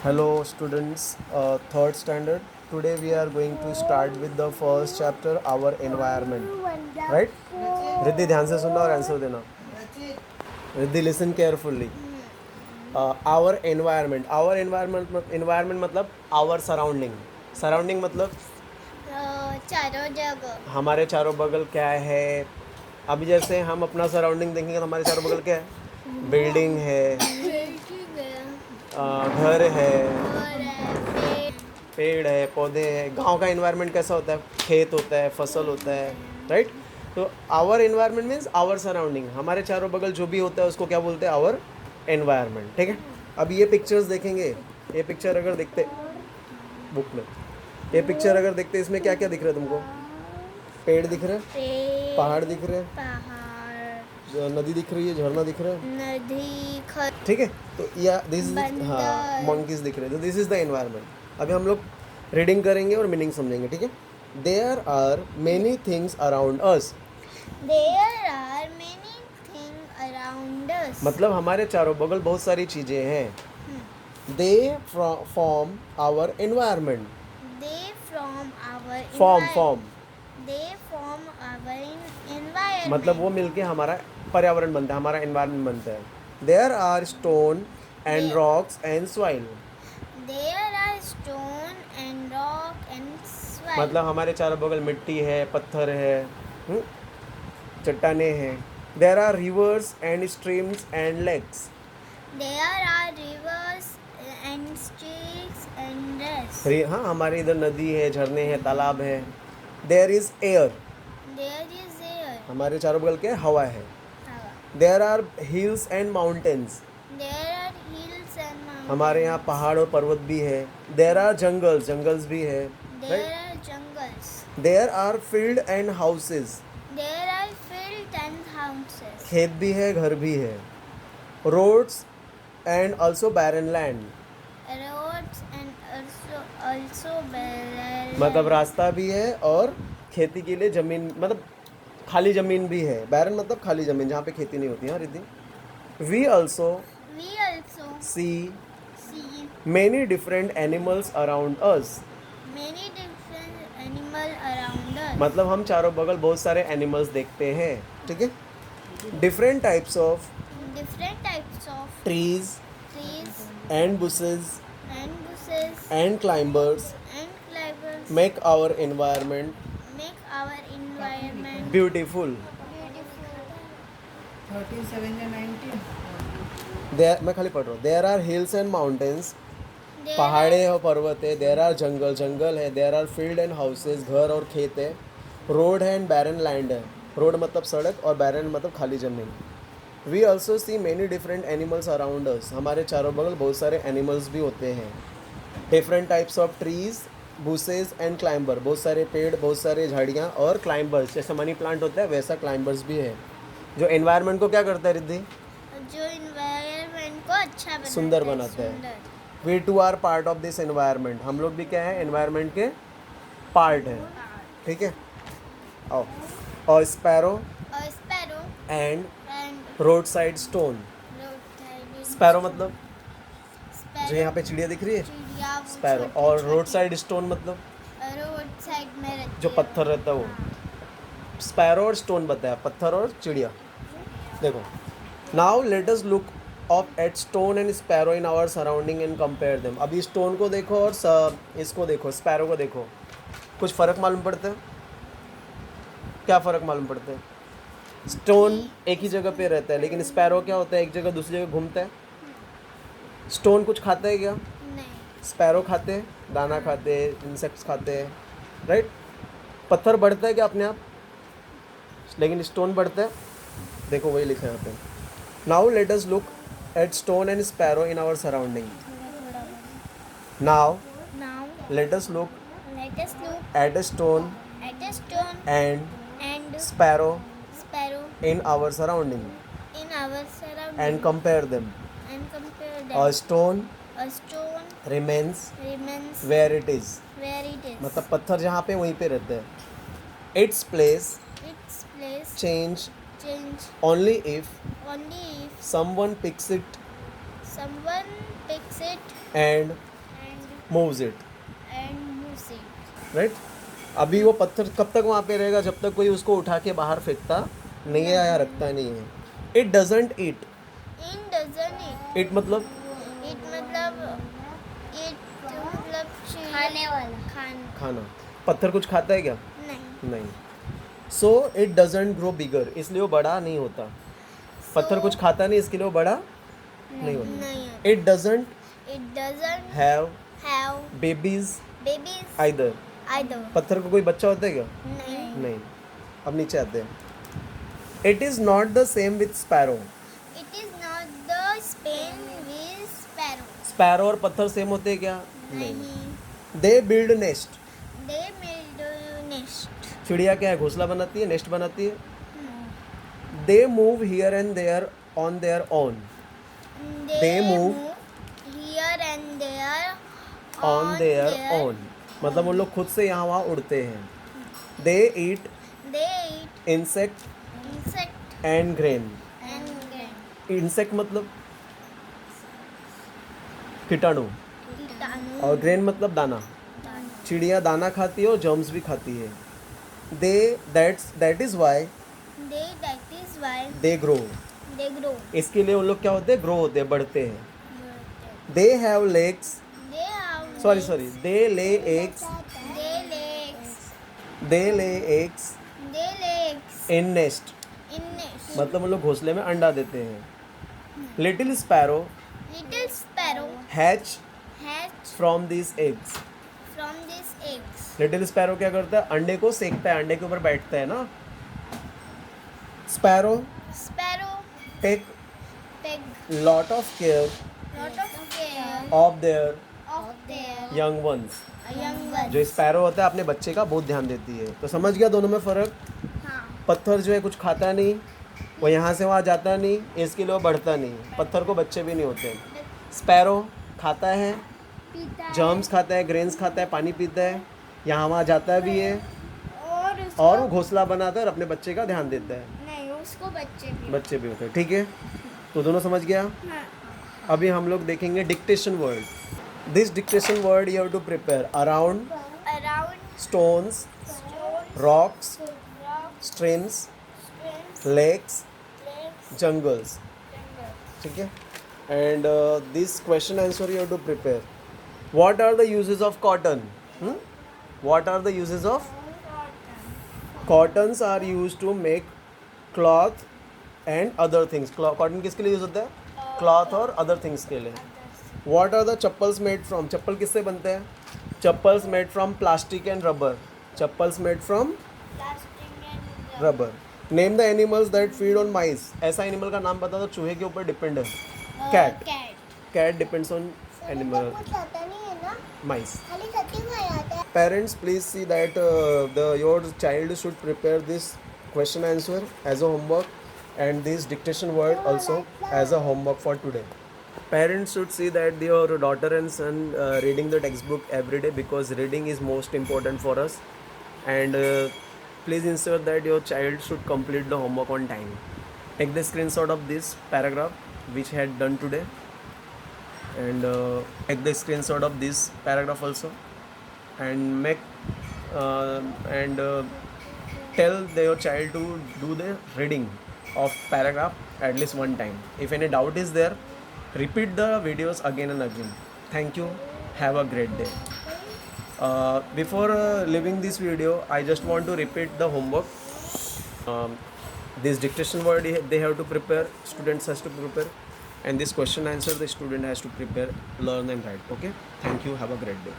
Hello students, third standard. Today we are going to start with the first chapter, our environment. Right? Riddhi ध्यान से सुनना और answer देना. Riddhi listen carefully. Our environment. Environment मतलब our surrounding. Surrounding मतलब चारों जगह हमारे चारों बगल क्या है. अभी जैसे हम अपना सराउंडिंग देखेंगे तो हमारे चारों बगल क्या है. बिल्डिंग है, घर है, पेड़ है, पौधे हैं. गांव का एनवायरनमेंट कैसा होता है. खेत होता है, फसल होता है. राइट. तो our environment means our surrounding. हमारे चारों बगल जो भी होता है उसको क्या बोलते हैं. Our environment. ठीक है. अब ये पिक्चर्स देखेंगे. ये पिक्चर अगर देखते बुक में, ये पिक्चर अगर देखते इसमें क्या क्या दिख रहा है तुमको. पेड़ दिख रहे हैं, पहाड़ दिख रहे हैं, नदी दिख रही है, झरना दिख रहा है. नदी ठीक है. तो या दिस इज बंदर. हाँ मंकीज दिख रहे हैं. तो दिस इज द एनवायरनमेंट. अभी हम लोग रीडिंग करेंगे और मीनिंग समझेंगे. ठीक है. There are many things around us. There are many things around us. मतलब हमारे चारों बगल बहुत सारी चीज़ें हैं. They form our environment. They form our form They form our environment. मतलब वो मिलके हमारा पर्यावरण बनता है, हमारा एनवायरनमेंट बनता है. There are stone and rocks and soil. There are stone and rock and soil. मतलब हमारे चारों बगल मिट्टी है, पत्थर है, चट्टाने हैं. There are rivers and streams and lakes. There are rivers and streams and lakes. हाँ हमारे इधर नदी है, झरने हैं, तालाब है. There is air. There is air. हमारे चारों बगल के हवा है. हवा. There are hills and mountains. There are hills and mountains. हमारे यहाँ पहाड़ और पर्वत भी है. देयर आर जंगल्स भी है. There are jungles. There are field and houses. There are fields and houses. खेत भी है, घर भी है. Roads and also barren land. Roads and also barren. मतलब रास्ता भी है और खेती के लिए जमीन, मतलब खाली ज़मीन भी है. बैरन मतलब खाली ज़मीन जहाँ पे खेती नहीं होती है. Riddhi. We also We also see see many different animals around us. many different animals around us. मतलब हम चारों बगल बहुत सारे एनिमल्स देखते हैं. ठीक है. Different types of Different types of trees trees and bushes and bushes and climbers and climbers make our environment make our environment beautiful. beautiful. 13, 7 या 19. देयर मैं खाली पढ़ रहा हूँ. There are hills and mountains. There पहाड़े और पर्वत है. देयर आर जंगल है. There are field and houses, घर और खेत है. रोड है एंड बैरन लैंड है. रोड मतलब सड़क और बैरन मतलब खाली ज़मीन. We also see many different animals around us. हमारे चारों बगल बहुत सारे एनिमल्स भी होते हैं. Different types of trees, bushes and climber. बहुत सारे पेड़, बहुत सारे झाड़ियाँ और क्लाइंबर्स. जैसे मनी प्लांट होता है वैसा क्लाइंबर्स भी है. जो एनवायरनमेंट को क्या करता है रिद्धि. जो environment को अच्छा बनाता सुंदर है, बनाता है. सुंदर. We too are part of this environment. हम लोग भी क्या है, एनवायरनमेंट के पार्ट हैं. ठीक है. आओ. और स्पैरो और sparrow and and road side stone. roadside sparrow मतलब sparrow, जो यहाँ पे चिड़िया दिख रही है, चिड़िया वो स्पैरो. छोटी और छोटी रोड साइड स्टोन मतलब रोड साइड में रहती जो है. पत्थर रहता है वो. स्पैरो और स्टोन बताया, पत्थर और चिड़िया. देखो. Now let us look of at stone and sparrow in our surrounding and compare them. अभी स्टोन को देखो और इसको देखो, स्पैरो को देखो. कुछ फ़र्क मालूम पड़ता है. क्या फ़र्क मालूम पड़ता है. स्टोन एक ही जगह पे रहता है, लेकिन स्पैरो क्या होता है, एक जगह दूसरी जगह घूमता है. स्टोन कुछ खाता है क्या. नहीं. स्पैरो खाते हैं, दाना खाते हैं, इंसेक्ट्स खाते हैं. राइट. पत्थर बढ़ता है क्या अपने आप, लेकिन स्टोन बढ़ता है. देखो वही लिखा है यहाँ पे. Now let us look at stone and sparrow in our surrounding. Now Now let us look let us look at a stone at a stone and and sparrow sparrow in our surrounding in our surroundings and compare them. and compare them. A stone A stone remains remains where it is. where it is. मतलब पत्थर जहाँ पे वहीं पे रहते हैं. Its place Its place change change only if only if someone picks it someone picks it and and moves it, moves it. right? अभी वो पत्थर कब तक वहाँ पे रहेगा? जब तक कोई उसको उठा के बाहर फेंकता नहीं है या रखता नहीं है. It doesn't eat. In doesn't it? It मतलब It मतलब खाने वाला खाना. पत्थर कुछ खाता है क्या? नहीं. नहीं. So it doesn't grow bigger. इसलिए वो बड़ा नहीं होता. पत्थर कुछ खाता नहीं, इसके लिए वो बड़ा नहीं होता. नहीं. It doesn't It doesn't have have babies babies either. either. पत्थर को कोई बच्चा होता है क्या? नहीं. नहीं. अब नीचे आते हैं. It is not the same with sparrow. It is not the same with sparrow. Sparrow और पत्थर सेम होते हैं क्या? नहीं. They build nest. They build a nest. चिड़िया क्या है? घोंसला बनाती है, नेस्ट बनाती है. They move here and there on their own. They move here and there On their own. मतलब उन लोग खुद से यहाँ वहाँ उड़ते हैं. They eat They eat insect insect and grain. and grain. Insect मतलब कीटाणु कीटाणु. और ग्रेन मतलब दाना. चिड़िया दाना खाती है और जर्म्स भी खाती है. That is why That is why they grow. they grow. इसके लिए उन लोग क्या होते हैं? ग्रो होते हैं, बढ़ते हैं. They have legs. They have Sorry. They lay eggs. They legs. They lay eggs They legs in nest. in nest. मतलब उन लोग घोंसले में अंडा देते हैं. Little sparrow Little sparrow hatch hatch from these eggs. from these eggs. Little sparrow क्या करता है? अंडे को सेकता है, अंडे के ऊपर बैठता है ना. Sparrow Sparrow take take lot of care lot of care of their of their young ones. young ones. जो स्पैरो होता है अपने बच्चे का बहुत ध्यान देती है. तो समझ गया दोनों में फ़र्क? हाँ. पत्थर जो है कुछ खाता नहीं, वो यहाँ से वहाँ जाता नहीं, इसके लिए वो बढ़ता नहीं. पत्थर को बच्चे भी नहीं होते. स्पैरो खाता है, पिता जर्म्स खाता है, ग्रेन्स खाता है, पानी पीता है, यहाँ वहाँ जाता भी है और उसको और वो घोंसला बनाता है और अपने बच्चे का ध्यान देता है. नहीं उसको बच्चे भी होते हैं. ठीक है, तो दोनों समझ गया. हाँ. अभी हम लोग देखेंगे dictation word. This dictation word you have to prepare around around stones, stones, rocks, rocks, streams, streams, lakes, lakes, jungles. jungles. ठीक है. And this question answer you have to prepare. What are the uses of cotton? What are the uses of cottons? Are use to make cloth and other things. Cotton किसके लिए use होता है? Cloth और other things के लिए. What are the chappals made from? चप्पल किससे बनते हैं? Chappals made from plastic and rubber. Chappals made from Plastic and rubber. Name the animals that feed on mice. ऐसा एनिमल का नाम बता दो चूहे के ऊपर डिपेंड है. Cat. cat. Cat depends on animal कुछ आता नहीं है ना, माइस. खाली सत्ती में आता है. Parents, please see that your child should prepare this question answer as a homework and this dictation word also as a homework for today. Parents should see that your daughter and son reading the textbook every day because reading is most important for us. And please ensure that your child should complete the homework on time. Take the screenshot of this paragraph which I had done today and take the screenshot of this paragraph also. And make tell your child to do the reading of paragraph at least one time. If any doubt is there, repeat the videos again and again. Thank you. Have a great day. Before leaving this video, I just want to repeat the homework. This dictation word they have to prepare. Students has to prepare, and this question answer the student has to prepare, learn and write. Okay. Thank you. Have a great day.